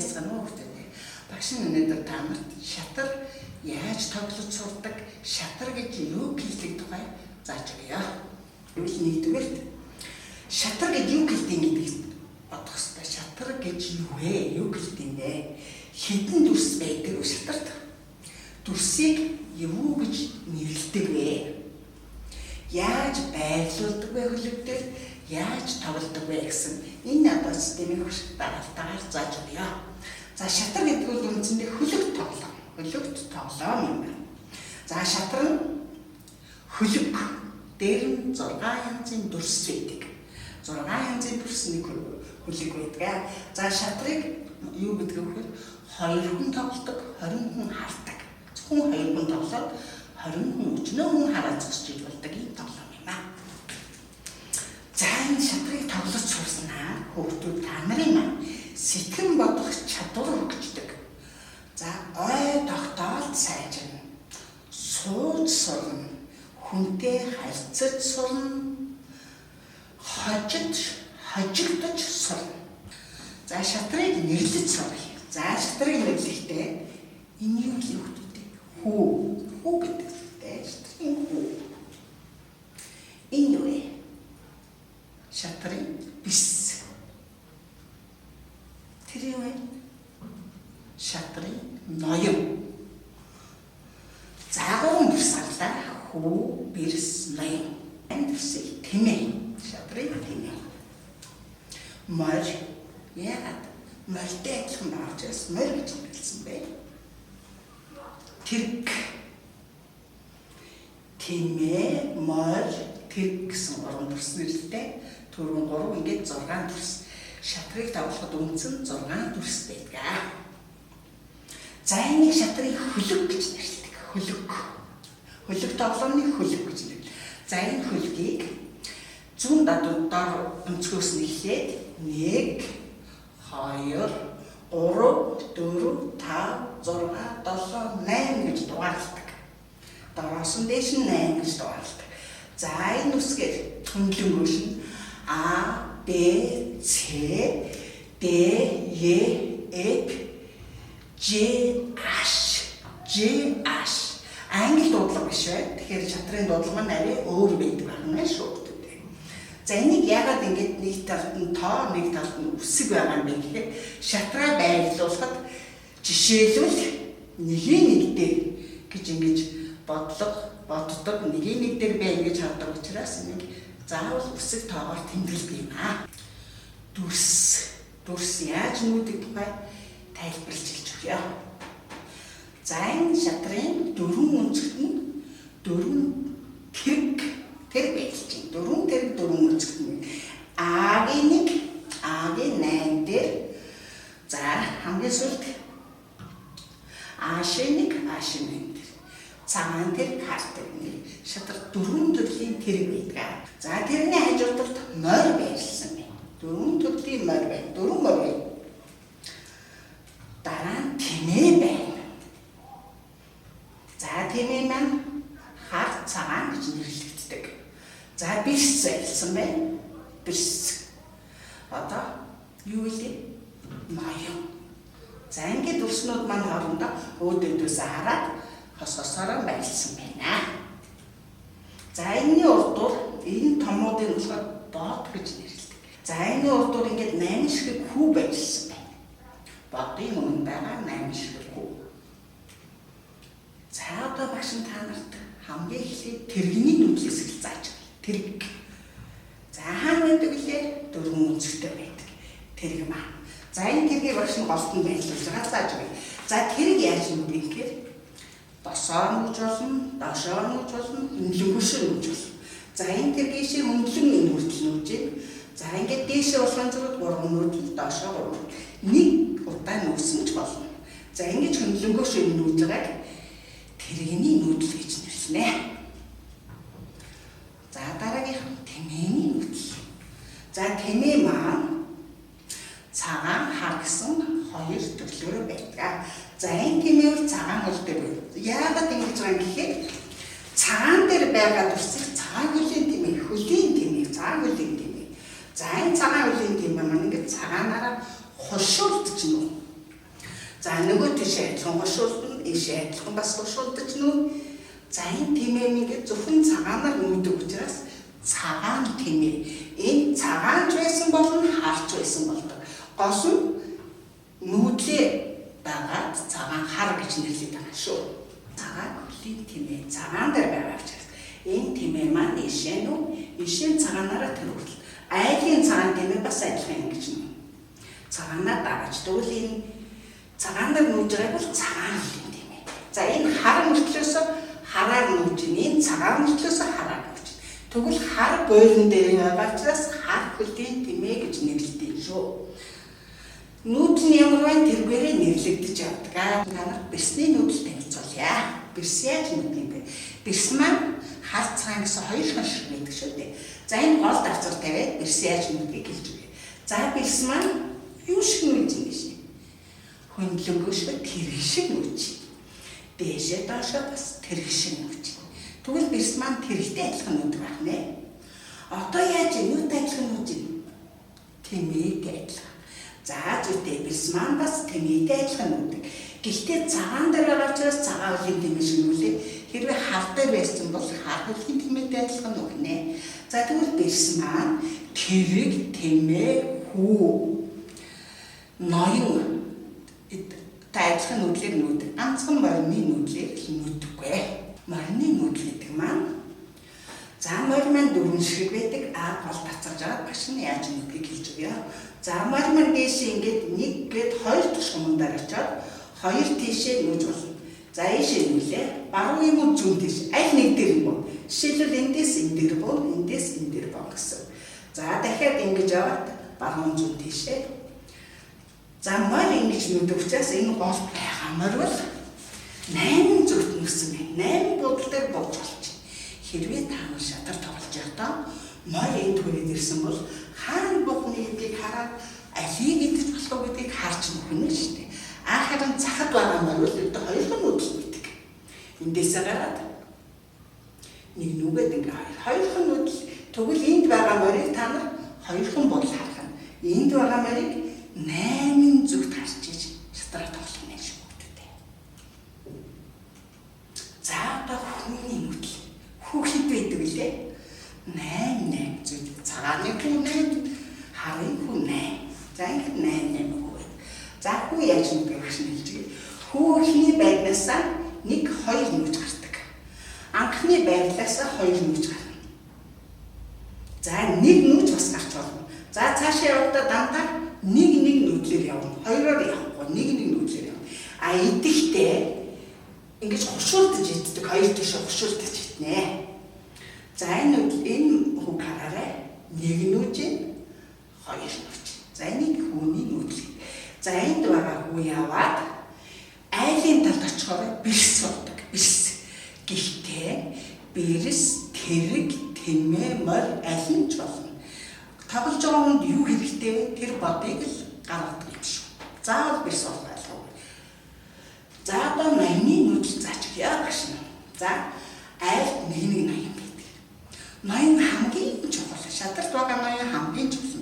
ясгана уу гэдэг. Багш нь өнөөдөр та нарт шатар яаж тоглож сурдаг, шатар гэж юу хэлдэг тухай зааж өгье. Нэгдүгээрт шатар гэж юу хэлдэг гэдгийг бодох хэрэгтэй. Шатар гэж юу вэ? Юу хэлдэг вэ? Хэдэн дүрс байдаг вэ шатарт? Дүрсийг юу гэж нэрлэдэг вэ? Яаж байрлуулдаг вэ хөлөгдөл? Яаж тоглодог вэ гэсэн энэ надад системийн дараалтаагаар зааж өгье. За шатар гэдэг бол үндсэндээ хөлөгт тоглоом. Хөлөгт тоглоом юм байна. За шатар нь хөлөг дээр нь 6 янзын дүрс байдаг. 6 янзын дүрс нэг хөлөг байдаг. За шатрыг юу гэдэг вэ? 2 хүн тоглодог, 20 хүн хардаг. Зөвхөн 2 хүн тоглоод 20 хүн өчнөө хүн хараад зогсож болдог ийм тоглоом юм аа. За энэ шатрыг тоглож сурснаа хүүхдүүд та нарын сэтгэн бодох чадвар хөгждөг. За ой тогтоолт сайжирна. Сууж сурна. Хүнтэй харьцаж сурна. Хожигдож сурна. За шатрыг нэрлэж сурна. За шатрыг нэрлэхдээ энэ юу вэ хүүхдүүд? Хүү гэдэг шатрын хүү. Энэ юу вэ? Шатрын бис. Тэр юу вэ? Шатрын ноён. Заагуун дүрсгалаа хүү, бэрс, ноён. Энэ дүрсийг тэмээ. Шатрын тэмээ. Мор яагаад морьтой адилхан байгаас морь гэж хэлсэн бэ? Тэрэг. Тэмээ, морь, тэрэг гэсэн 3 дүрс нэрлэлтэй. Түрүүн 3 ингээд 6 дүрс. Шатрыг тоглоход үндсэн 6 дүрс байдаг. За энийг шатрыг хөлөг гэж нэрлэдэг. Хөлөг. Хөлөг тоглоомны хөлөг гэж нэрлэдэг. За энэ хөлгийг зүүн дор өнцгөөс нь эхлээд 1 2 3 4 5 6 7 8 гэж дугаарлдаг. Дороос нь дээш нь 8 гэж дугаарлдаг. За энэ үсгээр хөндлөнгөөш нь А, Б, С, Д, Е, F, G, H. Англи дуудлага биш бай. Тэгэхээр шатрын дуудлага нь арай өөр байдаг байна шүү дээ. За энийг яагаад ингэж нэг талд нь тоо, нэг талд нь үсэг байгаа юм бэ гэхээр шатраа байрлуулахад жишээлбэл нэгийн нэг дээр гэж ингэж боддог нэгийн нэг дээр бай ингэж хардаг учраас энийг заавал үсэг тоогоор тэмдэглэдэг юм аа. Дүрс яаж нүүдэх тухай тайлбарлаж хэлж өгье. За энэ шатрын 4 өнцгт нь 4 тэрэг байж чинь. 4 тэрэг 4 өнцгт нь А-гийн 1, А-гийн 8 дээр за хамгийн сүүлд А-шин 1, А-шин 8 дээр цагаан тэрэг хартаг нэг шатар 4 төрлийн тэрэг байдаг. За тэрний хажуудалд морь байрлсан байна. 4 төрлийн морь байна. 4 морь байна. Дараа нь тэмээ байна. За тэмээ маань хар цагаан гэж нэрлэгддэг. За бэрс байлсан байна. Бэрс. Одоо юу вэ? Ноён. За ингээд дүрснүүд маань хоорондоо өөдөөдөөс хараад хососороо байлсан байна. За энэний урдуур энэ томуудын болохоор бод гэж нэрлэдэг. За энэ урдуур ингээд 8 шиг хүү байлсан байна. Бодын өмнө байгаа 8 шиг хүү. За одоо багш та нарт хамгийн эхлээд тэрэгний нүдлээс эхэл зааж байна. Тэрэг. За хаана байдаг вэ? 4 өнцгтэй байдаг. Тэрэг маань. За энэ тэргийг багш нь голтон байлуулж байгаа зааж байна. За тэрэг яаж нүдэх гэхээр досоор нүж болно, доошоор нүж болно, хөндлөнгөшөө нүж болно. За энэ тэргийшээ хөндлөн нүртэл нүжээ. За ингээд дээшээ болгон зэрэг 3 нүдэл доошоо 3. Нэг удаа нүсэн ч болно. За ингэж хөндлөнгөшөө нүж байгааг тэрэгний нүдэл гэж нэрлэнэ. За дараагийнх нь тэмээний нүдэл. За тэмээ маань цагаан хар гэсэн 2 төрлөөр байдаг. За энэ тэмээ цагаан хөл дээр байна. Яагаад ингэж байгаа юм гэхээр цагаан дээр байгаа дүрсийг цагаан хөлийн тэмээ, хөлийн тэмээ, цагаан хөлийн тэмээ. За энэ цагаан хөлийн тэмээ маань ингээд цагаанаараа хошуулдаж нүү. За нөгөө тийшээ адилхан гошуулна, ийшээ адилхан бас гошуулдаж нүү. За энэ тэмээ ингээд зөвхөн цагаанаар нүүдэг учраас цагаан тэмээ. Энэ цагаанч байсан болон харч байсан болдог. Гол нь нүүдлээ дагаад цагаан хар гэж нэрлэдэг байгаа шүү. Цагаан хөлийн тэмээ цагаан дээр байгаа учраас энэ тэмээ маань ийшээ цагаанаараа төрүүлж. Айлын цагаан тэмээ бас адилхан ингэж нүү. Цагаанаа дагаж тэгвэл энэ цагаанаар нүүж байгааг бол цагаан хөлийн тэмээ. За энэ хар мөртлөөс хараар нүүж, энэ цагаан мөртлөөс хараар нүүж. Тэгвэл хар буйран дээр байгаа учраас хар хөлийн тэмээ гэж нэрлэдэг шүү. Нүүдэл нь ямар байна тэргээрээ нэрлэгдэж явдаг. Танах бэрсний нүүдэл танилцуулъя. Бэрс яаж нүүдэх юм бэ? Бэрс маань хар цагаан гэсэн хоёр шиг байдаг шүү дээ. За энэ гол давцар тавиад бэрс яаж нүүдгийг хэлж өгье. За бэрс маань юу шиг нүүж юм бэ? Хөндлөнгөө шиг тэрэг шиг нүүж. Дээшээ доошоо бас тэрэг шиг нүүж. Тэгвэл бэрс маань тэрэгтэй адилхан нүүдэг байх нэ. Одоо яаж юутай адилхан нүүж юм? Тэмээтэй адилхан. За зүйтэй бэрс маань бас тэмээтэй адилхан нүүдэг. Гэхдээ цагаан дээр байгаа учраас цагаан хөлийн тэмээ шиг нүүлээ. Хэрвээ хар дээр байсан бол хар хөлийн тэмээтэй адилхан нүүгнэ. За тэгвэл бэрс маань тэрэг, тэмээ, хүү, ноён адилхан нүүдлээр нүүдэг. Ганцхан морины нүүдлээр нүүдэггүй. Морины нүүдэл гэдэг маань за морь маань дөрвөн шиг байдаг. Гол тацарж байгаа багш нь яаж нүүдгийг хэлж өгье. За морь маань дээшээ ингээд нэг гээд хоёр дахь шумандаар очоод хоёр тийшээ нүүж болно. За ийшээ нүүлээ. Баруун юм уу зүүн тийш аль нэг дээр юм уу? Жишээлбэл эндээс энэ дээр боо, эндээс энэ дээр боо гэсэн. За дахиад ингэж яваад баруун зүүн тийшээ. За морь ингэж нүүдэг учраас энэ гол байгаа морь бол 8 зүгт нүсэн байна. 8 бодол дээр бууж болж. Хэрвээ та шатар тоглож байхдаа морь энд хүрээд ирсэн бол хаана бухны гэдгийг хараад алийг идэж болох гэдгийг харж нүхнэ шүү дээ. Харин цахад байгаа морь бол өдөө хоёрхан нүүдэл үүдэг. Эндээсээ гараад нэг нүгэд ингээ хоёрхан нүүдэл тэгвэл энд байгаа морийг та нар хоёрхан бодол харах нь. Энд байгаа морийг 8 зүгт харж иж шатраа тоглох юм шиг үүдэг. За одоо хүний нүүдэл хүү хэд байдаг вүлээ? 8 зүг. Цагааны хүү 8, харын хүү 8. За ингээд 8 хүү. За хүү яаж нүүдгийг багш нь хэлж өгье. Хүү ихний байдлаасаа 1 2 нүүж гардаг. Анхны байдлаасаа 2 нүүж гарна. За 1 нүүж бас гарч болно. За цаашаа явахдаа дандаа 1 нүүдлээр явна. Хоёроор явахгүй 1 нүүдлээр явна. Идэхдээ ингэж хуршуулдаж иддэг. Хоёр тийш хуршуулдаж иднэ. За энэ хүү хараарай. 1 нүүж, 2 нүүж. За энийг хүүний нүүдэл. За энд байгаа хүү яваад айлын талд очихоор бэрс болдог. Бэрс. Гэхдээ бэрс, тэрэг, тэмээ, морь аль нь ч болно. Тоглож байгаа хүнд юу хэрэгтэй вэ? Тэр бодыг л гаргадаг юм шүү. Заавал бэрс болох алгүй. За одоо ноёны нүүдэл заачих яа багш нь. За айлд нэг ноён байдаг. Ноён хамгийн чухал. Шатарт байгаа ноён хамгийн чухал.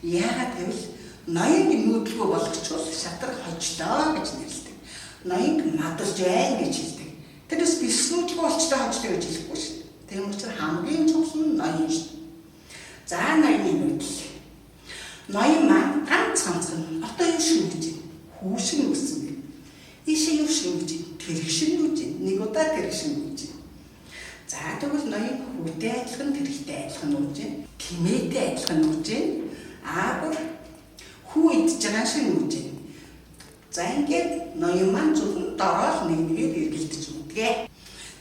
Яагаад гэвэл ноёнг нүүдлгүй болгочвол шатар хожлоо гэж нэрлэдэг. Ноёнг мадалж байна гэж хэлдэг. Тэрнээс бэрс нүүдлгүй болчлоо хожлоо гэж хэлэхгүй шүү. Тийм учраас хамгийн чухал нь ноён шүү. За ноёны нүүдэл. Ноён маань ганцхан одоо юу шиг нүүж байна? Хүү шиг нүүсэн бэ? Ийшээ юу шиг нүүж байна? Тэрэг шиг нүүж байна. Нэг удаа тэрэг шиг нүүж байна. За тэгвэл ноён хүүтэй адилхан тэрэгтэй адилхан нүүж байна. Тэмээтэй адилхан нүүж байна. Бүр хүү идж байгаа шиг нүүж байна. За ингээд ноён маань зөвхөн дороол нэгээр эргэлдэж нүдгээ.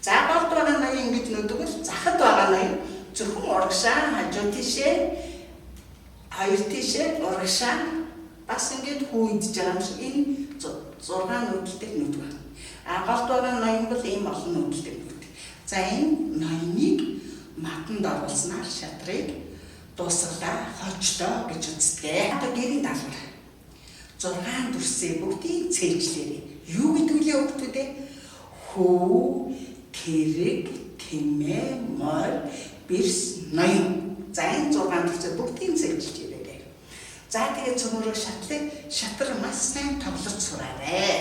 За голд байгаа ноён ингэж нүдэг бол захад байгаа ноён зөвхөн урагшаа хажуу тийшээ хоёр тийшээ урагшаа бас ингээд хүү идж байгаа юм шиг энэ 6 нүүдэлтэй нүдэг байна. Голд байгаа ноён бол ийм олон нүүдэлтэй нүдэг. За энэ ноёныг матанд оруулснаар шатрыг дуусгалаа хожлоо гэж үздэг. Одоо гэрийн даалгавар 6 дүрсээ бүгдийг цээжлээрэй. Юу гэдэг вэ хүүхдүүдээ? Хүү, тэрэг, тэмээ, морь, бэрс, ноён. За энэ 6 дүрсээ бүгдийг цээжлж ирээрэй. За тэгээд цөмөрөө шатар маш сайн тоглож сураарай.